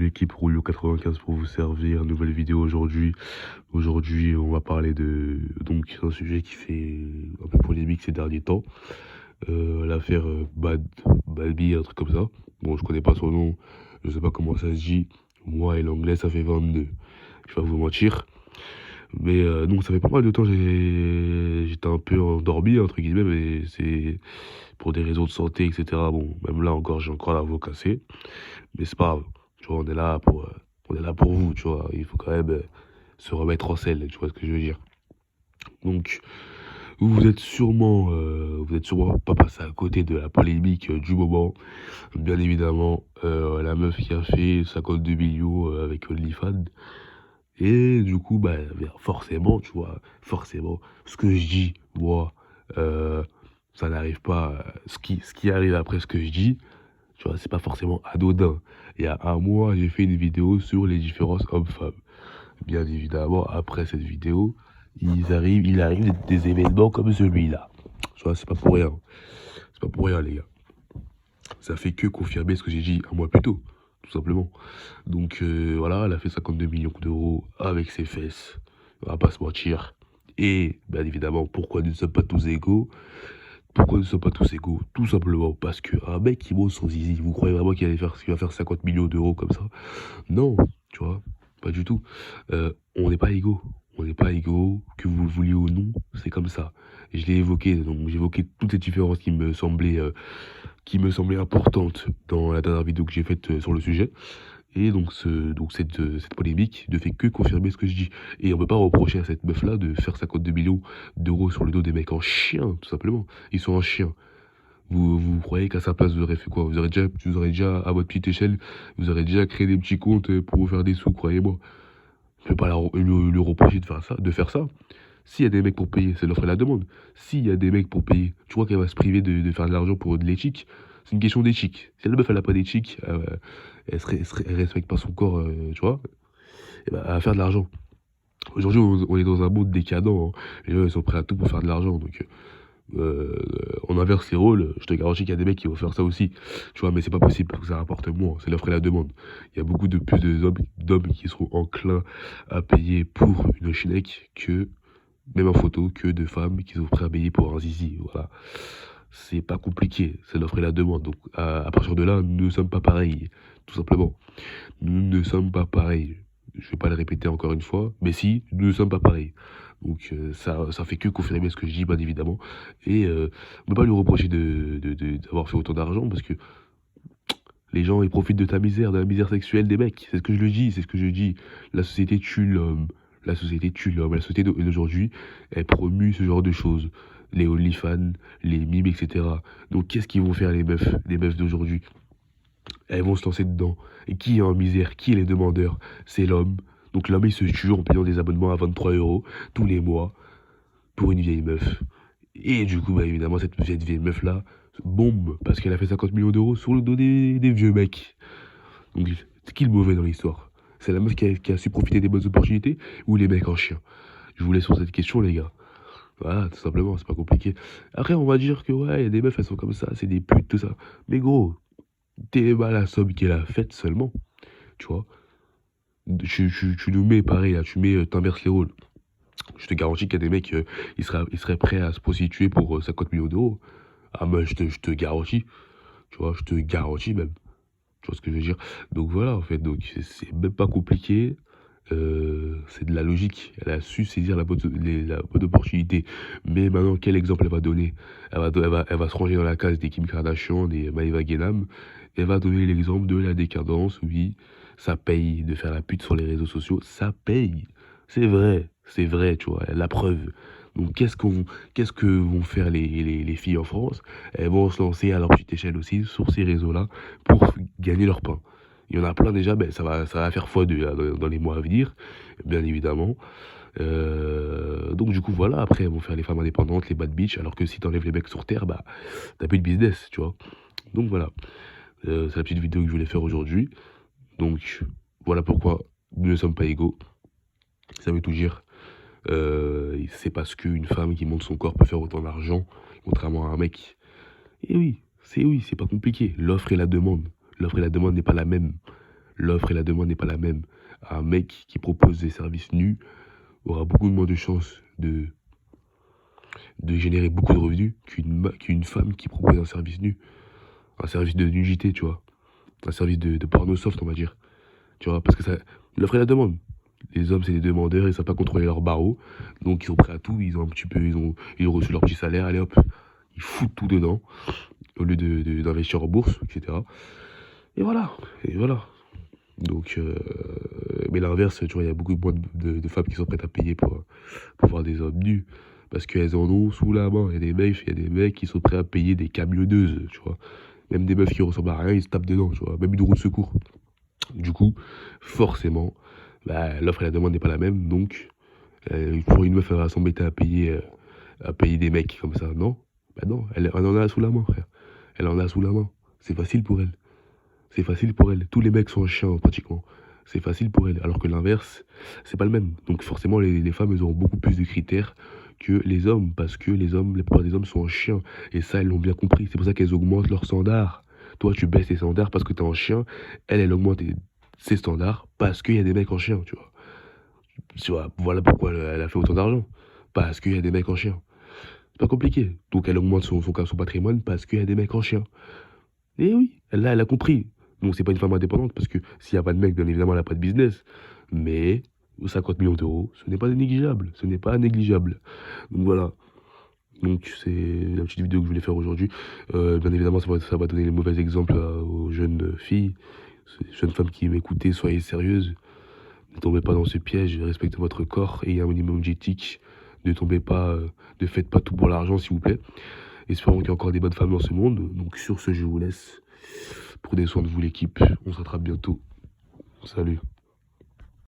l'équipe Roulio 95 pour vous servir. Nouvelle vidéo aujourd'hui. Aujourd'hui, on va parler de un sujet qui fait un peu polémique ces derniers temps. L'affaire Balbi, un truc comme ça. Bon, je connais pas son nom, je sais pas comment ça se dit. Moi et l'anglais, ça fait 22. Je vais pas vous mentir. Mais donc ça fait pas mal de temps, j'étais un peu endormi, entre guillemets, mais c'est pour des raisons de santé, etc. Bon, même là encore, j'ai encore la voix cassée. Mais c'est pas grave. Tu vois, on est là pour vous, tu vois. Il faut quand même se remettre en selle, tu vois ce que je veux dire. Donc, vous êtes sûrement pas passé à côté de la polémique du moment. Bien évidemment, la meuf qui a fait 52 millions avec OnlyFans. Et du coup, bah, forcément, tu vois, forcément, ce que je dis, moi, euh, ça n'arrive pas. Ce qui arrive après ce que je dis, tu vois, c'est pas forcément anodin. Il y a un mois, j'ai fait une vidéo sur les différences hommes-femmes. Bien évidemment, après cette vidéo, il arrive des événements comme celui-là. Tu vois, c'est pas pour rien. C'est pas pour rien, les gars. Ça fait que confirmer ce que j'ai dit un mois plus tôt, tout simplement. Donc voilà, elle a fait 52 millions d'euros avec ses fesses. On va pas se mentir. Et, bien évidemment, pourquoi nous ne sommes pas tous égaux? Pourquoi nous ne sommes pas tous égaux? Tout simplement parce qu'un mec qui monte son zizi, vous croyez vraiment qu'il va faire 50 millions d'euros comme ça? Non, tu vois, pas du tout. On n'est pas égaux. On n'est pas égaux, que vous le vouliez ou non, c'est comme ça. Je l'ai évoqué, donc j'ai évoqué toutes ces différences qui me semblaient importantes dans la dernière vidéo que j'ai faite sur le sujet. Et donc, cette polémique ne fait que confirmer ce que je dis. Et on peut pas reprocher à cette meuf-là de faire 52 millions d'euros sur le dos des mecs en chien, tout simplement. Ils sont en chien. Vous croyez qu'à sa place, vous aurez fait quoi? Vous aurez déjà, à votre petite échelle, vous aurez déjà créé des petits comptes pour vous faire des sous, croyez-moi. Je ne peux pas lui reprocher de faire ça. S'il y a des mecs pour payer, c'est l'offre et la demande. S'il y a des mecs pour payer, tu crois qu'elle va se priver de faire de l'argent pour de l'éthique? C'est une question d'éthique. Si la meuf, elle n'a pas d'éthique, elle respecte pas son corps, tu vois, et ben, elle va faire de l'argent. Aujourd'hui, on est dans un monde décadent, hein. Les gens, ils sont prêts à tout pour faire de l'argent. Donc, on inverse les rôles. Je te garantis qu'il y a des mecs qui vont faire ça aussi. Tu vois, mais c'est pas possible parce que ça rapporte moins. C'est l'offre et la demande. Il y a beaucoup de plus d'hommes qui seront enclins à payer pour une schneck que, même en photo, que de femmes qui sont prêtes à payer pour un zizi. Voilà. C'est pas compliqué. C'est l'offre et la demande. Donc, à partir de là, nous ne sommes pas pareils. Tout simplement. Nous ne sommes pas pareils. Je vais pas le répéter encore une fois, mais si, nous ne sommes pas pareils. Donc ça fait que confirmer ce que je dis, bien évidemment. Et on ne peut pas lui reprocher d'avoir fait autant d'argent, parce que les gens, ils profitent de ta misère, de la misère sexuelle des mecs. C'est ce que je le dis, c'est ce que je dis. La société tue l'homme. La société tue l'homme. La société d'aujourd'hui, elle promue ce genre de choses. Les OnlyFans, les mimes, etc. Donc qu'est-ce qu'ils vont faire les meufs d'aujourd'hui? Elles vont se lancer dedans. Et qui est en misère? Qui est les demandeurs? C'est l'homme. Donc l'homme, il se tue en payant des abonnements à 23 euros tous les mois pour une vieille meuf. Et du coup, bah, évidemment, cette vieille meuf-là bombe parce qu'elle a fait 50 millions d'euros sur le dos des vieux mecs. Donc, c'est qui le mauvais dans l'histoire? C'est la meuf qui a su profiter des bonnes opportunités ou les mecs en chien? Je vous laisse sur cette question, les gars. Voilà, tout simplement, c'est pas compliqué. Après, on va dire que ouais, y a des meufs, elles sont comme ça, c'est des putes, tout ça. Mais gros, t'es mal à la somme qu'elle a faite seulement, tu vois. Tu nous mets pareil, là, t'inverses les rôles. Je te garantis qu'il y a des mecs, ils seraient prêts à se prostituer pour 50 millions d'euros. Ah, moi, je te garantis, tu vois, je te garantis même. Tu vois ce que je veux dire? Donc voilà, en fait, donc c'est même pas compliqué. C'est de la logique. Elle a su saisir la bonne opportunité. Mais maintenant, quel exemple elle va donner? Elle va se ranger dans la case des Kim Kardashian, des Maeva Guénam. Elle va donner l'exemple de la décadence. Oui, ça paye de faire la pute sur les réseaux sociaux. Ça paye. C'est vrai, tu vois, la preuve. Donc qu'est-ce que vont faire les filles en France? Elles vont se lancer à leur petite échelle aussi sur ces réseaux-là pour gagner leur pain. Il y en a plein déjà, ben ça va faire x2 là, dans les mois à venir, bien évidemment. Donc du coup voilà, après elles vont faire les femmes indépendantes, les bad bitch, alors que si t'enlèves les mecs sur terre, bah t'as plus de business, tu vois. Donc voilà, c'est la petite vidéo que je voulais faire aujourd'hui. Donc voilà pourquoi nous ne sommes pas égaux. Ça veut tout dire. C'est parce qu'une femme qui monte son corps peut faire autant d'argent, contrairement à un mec. Et oui, c'est pas compliqué. L'offre et la demande. L'offre et la demande n'est pas la même. l'offre et la demande n'est pas la même. Un mec qui propose des services nus aura beaucoup moins de chances de générer beaucoup de revenus qu'une femme qui propose un service nu. Un service de nudité, tu vois. Un service de porno soft, on va dire. Tu vois, parce que ça, l'offre et la demande. Les hommes, c'est des demandeurs, ils savent pas contrôler leur barreau. Donc, ils sont prêts à tout. Ils ont un petit peu, ils ont reçu leur petit salaire. Allez hop, ils foutent tout dedans. Au lieu d'investir en bourse, etc. Et voilà. Et voilà. Donc, mais l'inverse, tu vois, il y a beaucoup moins de femmes qui sont prêtes à payer pour voir des hommes nus. Parce qu'elles en ont sous la main. Il y a des mecs qui sont prêts à payer des camionneuses, tu vois. Même des meufs qui ressemblent à rien, ils se tapent dedans, tu vois. Même une roue de secours. Du coup, forcément, bah, l'offre et la demande n'est pas la même. Donc, pour une meuf, elle va s'embêter à payer des mecs comme ça. Non, bah non, elle en a sous la main, frère. Elle en a sous la main. C'est facile pour elle. C'est facile pour elle. Tous les mecs sont chiens, pratiquement. C'est facile pour elle. Alors que l'inverse, c'est pas le même. Donc forcément, les femmes, elles auront beaucoup plus de critères que les hommes. Parce que les hommes, la plupart des hommes sont en chien. Et ça, elles l'ont bien compris. C'est pour ça qu'elles augmentent leurs standards. Toi, tu baisses tes standards parce que t'es en chien. Elle augmente ses standards parce qu'il y a des mecs en chien, tu vois. Tu vois, voilà pourquoi elle a fait autant d'argent. Parce qu'il y a des mecs en chien. C'est pas compliqué. Donc elle augmente son patrimoine parce qu'il y a des mecs en chien. Et oui, là, elle a compris. Donc, c'est pas une femme indépendante, parce que s'il n'y a pas de mec, bien évidemment, elle n'a pas de business. Mais 50 millions d'euros, ce n'est pas négligeable. Ce n'est pas négligeable. Donc, voilà. Donc, c'est la petite vidéo que je voulais faire aujourd'hui. Bien évidemment, ça va donner les mauvais exemples aux jeunes filles, ces jeunes femmes qui m'écoutez. Soyez sérieuses. Ne tombez pas dans ce piège. Respectez votre corps. Ayez un minimum d'éthique. Ne tombez pas, ne faites pas tout pour l'argent, s'il vous plaît. Espérons qu'il y a encore des bonnes femmes dans ce monde. Donc sur ce, je vous laisse. Prenez soin de vous l'équipe. On se rattrape bientôt. Salut.